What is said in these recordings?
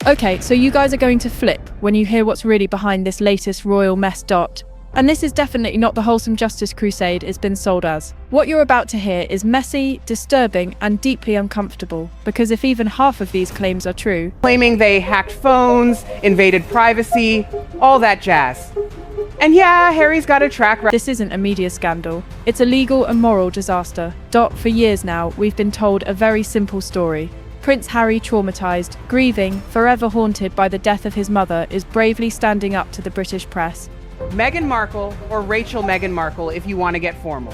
Okay, so you guys are going to flip when you hear what's really behind this latest royal mess. And this is definitely not the wholesome justice crusade it's been sold as. What you're about to hear is messy, disturbing, and deeply uncomfortable, because if even half of these claims are true, claiming they hacked phones, invaded privacy, all that jazz. And yeah, Harry's got a track record. This isn't a media scandal. It's a legal and moral disaster. For years now, we've been told a very simple story. Prince Harry, traumatized, grieving, forever haunted by the death of his mother, is bravely standing up to the British press. Meghan Markle, or Rachel Meghan Markle if you want to get formal.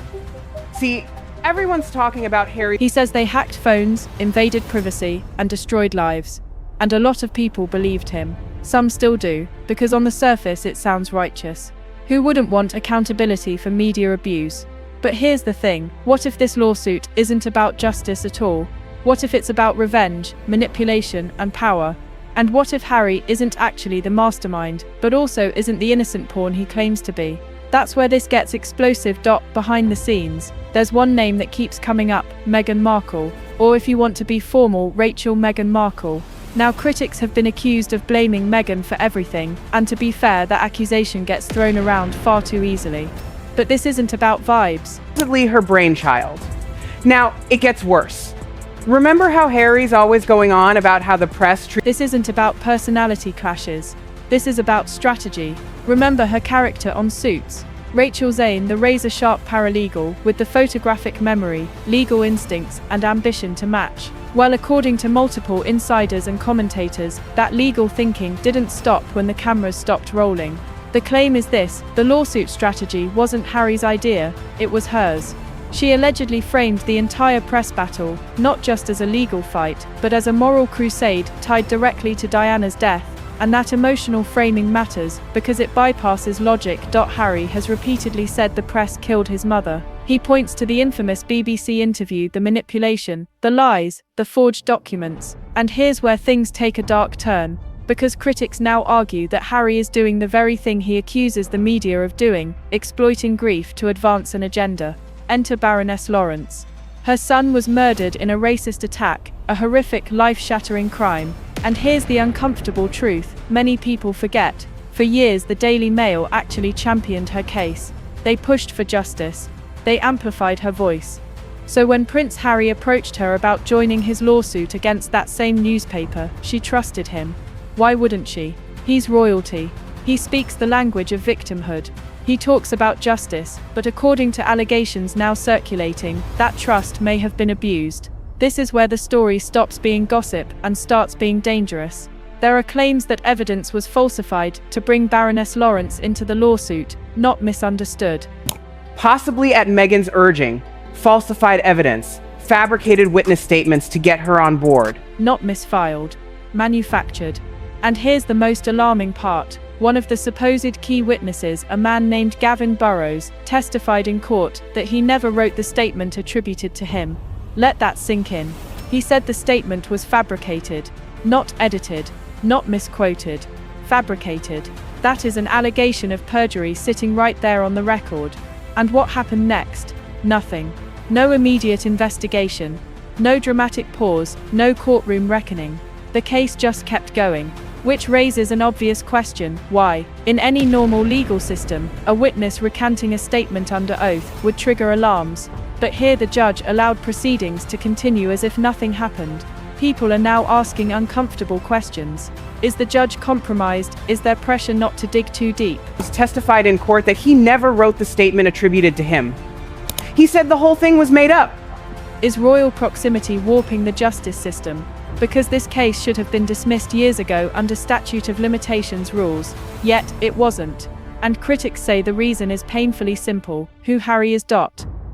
See, everyone's talking about Harry. He says they hacked phones, invaded privacy, and destroyed lives. And a lot of people believed him. Some still do, because on the surface it sounds righteous. Who wouldn't want accountability for media abuse? But here's the thing, what if this lawsuit isn't about justice at all? What if it's about revenge, manipulation, and power? And what if Harry isn't actually the mastermind, but also isn't the innocent pawn he claims to be? That's where this gets explosive. Behind the scenes, there's one name that keeps coming up, Meghan Markle, or if you want to be formal, Rachel Meghan Markle. Now, critics have been accused of blaming Meghan for everything, and to be fair, that accusation gets thrown around far too easily. But this isn't about vibes. Supposedly her brainchild. Now, it gets worse. Remember how Harry's always going on about how the press This isn't about personality clashes. This is about strategy. Remember her character on Suits? Rachel Zane, the razor-sharp paralegal, with the photographic memory, legal instincts, and ambition to match. Well, according to multiple insiders and commentators, that legal thinking didn't stop when the cameras stopped rolling. The claim is this: the lawsuit strategy wasn't Harry's idea, it was hers. She allegedly framed the entire press battle, not just as a legal fight, but as a moral crusade tied directly to Diana's death. And that emotional framing matters, because it bypasses logic. Harry has repeatedly said the press killed his mother. He points to the infamous BBC interview, the manipulation, the lies, the forged documents. And here's where things take a dark turn, because critics now argue that Harry is doing the very thing he accuses the media of doing, exploiting grief to advance an agenda. Enter Baroness Lawrence. Her son was murdered in a racist attack, a horrific, life-shattering crime. And here's the uncomfortable truth, many people forget. For years, the Daily Mail actually championed her case. They pushed for justice. They amplified her voice. So when Prince Harry approached her about joining his lawsuit against that same newspaper, she trusted him. Why wouldn't she? He's royalty. He speaks the language of victimhood. He talks about justice, but according to allegations now circulating, that trust may have been abused. This is where the story stops being gossip and starts being dangerous. There are claims that evidence was falsified to bring Baroness Lawrence into the lawsuit, not misunderstood. possibly at Meghan's urging, falsified evidence, fabricated witness statements to get her on board. Not misfiled, manufactured. And here's the most alarming part. One of the supposed key witnesses, a man named Gavin Burrows, testified in court that he never wrote the statement attributed to him. Let that sink in. He said the statement was fabricated, not edited, not misquoted, fabricated. That is an allegation of perjury sitting right there on the record. And what happened next? Nothing. No immediate investigation. No dramatic pause, no courtroom reckoning. The case just kept going. Which raises an obvious question: why? In any normal legal system, a witness recanting a statement under oath would trigger alarms. But here the judge allowed proceedings to continue as if nothing happened. People are now asking uncomfortable questions. Is the judge compromised? Is there pressure not to dig too deep? He testified in court that he never wrote the statement attributed to him. He said the whole thing was made up. Is royal proximity warping the justice system? Because this case should have been dismissed years ago under statute of limitations rules. Yet, it wasn't. And critics say the reason is painfully simple: who Harry is.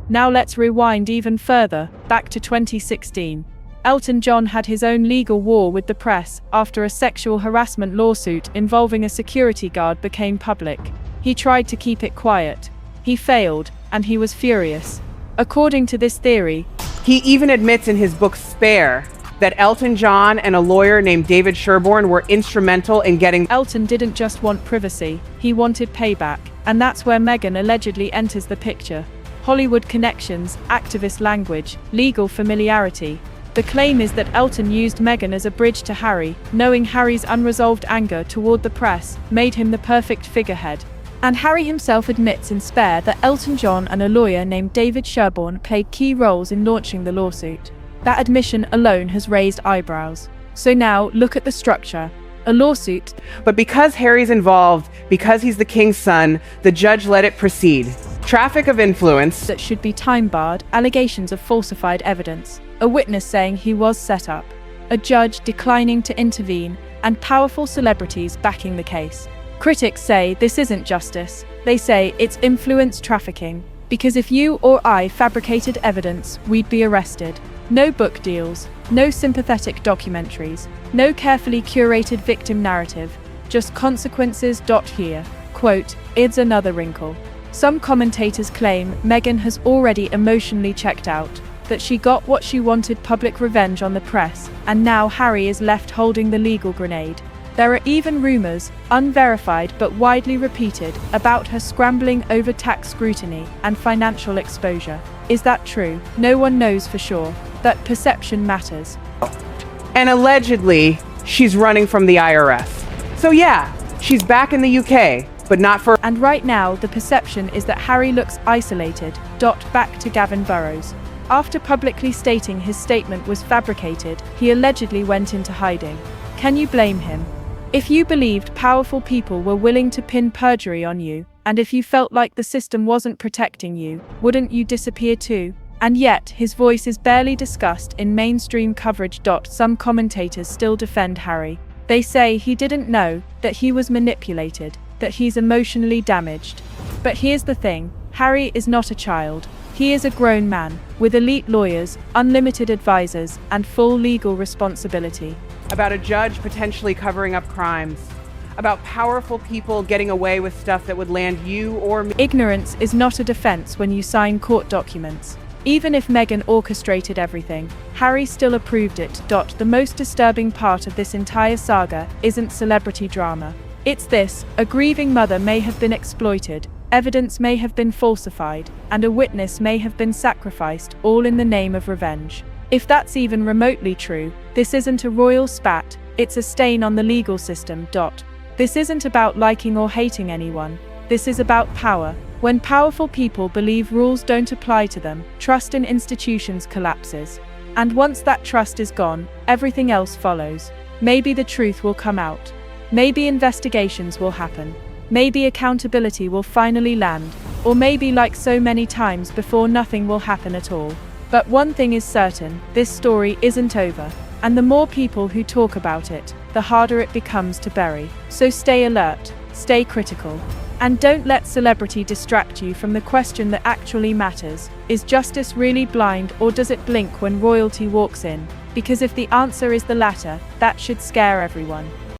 Now let's rewind even further, back to 2016. Elton John had his own legal war with the press after a sexual harassment lawsuit involving a security guard became public. He tried to keep it quiet. He failed, and he was furious. According to this theory, he even admits in his book Spare that Elton John and a lawyer named David Sherborne were instrumental in getting. Elton didn't just want privacy, he wanted payback. And that's where Meghan allegedly enters the picture. Hollywood connections, activist language, legal familiarity. The claim is that Elton used Meghan as a bridge to Harry, knowing Harry's unresolved anger toward the press made him the perfect figurehead. And Harry himself admits in Spare that Elton John and a lawyer named David Sherborne played key roles in launching the lawsuit. That admission alone has raised eyebrows. So now, look at the structure. A lawsuit. But because Harry's involved, because he's the king's son, the judge let it proceed. Traffic of influence. That should be time-barred, allegations of falsified evidence, a witness saying he was set up, a judge declining to intervene, and powerful celebrities backing the case. Critics say this isn't justice. They say it's influence trafficking, because if you or I fabricated evidence, we'd be arrested. No book deals, no sympathetic documentaries, no carefully curated victim narrative, just consequences. Here, quote, "It's another wrinkle." Some commentators claim Meghan has already emotionally checked out, that she got what she wanted, public revenge on the press, and now Harry is left holding the legal grenade. There are even rumors, unverified but widely repeated, about her scrambling over tax scrutiny and financial exposure. Is that true? No one knows for sure. But perception matters. And allegedly, she's running from the IRS. So yeah, she's back in the UK, but not for... And right now, the perception is that Harry looks isolated. Back to Gavin Burrows. After publicly stating his statement was fabricated, he allegedly went into hiding. Can you blame him? If you believed powerful people were willing to pin perjury on you, and if you felt like the system wasn't protecting you, wouldn't you disappear too? And yet, his voice is barely discussed in mainstream coverage. Some commentators still defend Harry. They say he didn't know, that he was manipulated, that he's emotionally damaged. But here's the thing, Harry is not a child. He is a grown man, with elite lawyers, unlimited advisors, and full legal responsibility. About a judge potentially covering up crimes. About powerful people getting away with stuff that would land you or me. Ignorance is not a defense when you sign court documents. Even if Meghan orchestrated everything, Harry still approved it. The most disturbing part of this entire saga isn't celebrity drama. It's this: a grieving mother may have been exploited, evidence may have been falsified, and a witness may have been sacrificed, all in the name of revenge. If that's even remotely true, this isn't a royal spat, it's a stain on the legal system. This isn't about liking or hating anyone. This is about power. When powerful people believe rules don't apply to them, trust in institutions collapses. And once that trust is gone, everything else follows. Maybe the truth will come out. Maybe investigations will happen. Maybe accountability will finally land. Or maybe, like so many times before, nothing will happen at all. But one thing is certain, this story isn't over. And the more people who talk about it, the harder it becomes to bury. So stay alert, stay critical. And don't let celebrity distract you from the question that actually matters. Is justice really blind, or does it blink when royalty walks in? Because if the answer is the latter, that should scare everyone.